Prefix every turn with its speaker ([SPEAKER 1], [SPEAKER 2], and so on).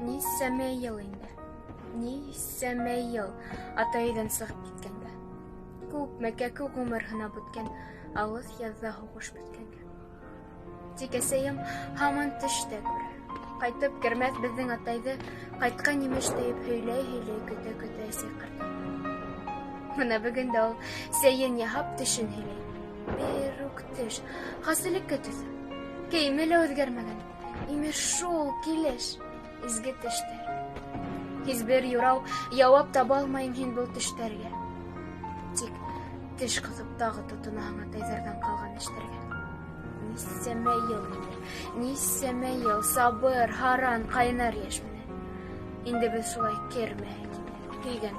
[SPEAKER 1] Нисәмә йыл инде. Нисәмә йыл атайдан сығып киткәнгә. Күп ғүмер һынап үткән, алыҫ яҙҙа һуғыш бөткәнгә. Тик әсәйем һаман төштә күрә. Ҡайтып кермәҫ беҙҙең атайҙы ҡайтҡан имеш тиеп һөйләй-һөйләй көтә-көтә әсәй ҡарт. Бына бөгөн дә ул сәйен яһап төшөн һөйләй. Бер үк төш, хәселеккә төҫө. Кейеме лә үҙгәрмәгән. Имеш шул килеш, изге төштәр. Һис бер юрау яуап таба алмайым һин был төштәргә. Тик теш ҡыҫып тағы тотонаһың атайҙарҙан ҡалған эштәргә. Нисәмә йыл инде, нисәмә йыл сабыр, һаран, ҡайнар йәш менән. Инде беҙ шулай кермәһәк инде, һөйгән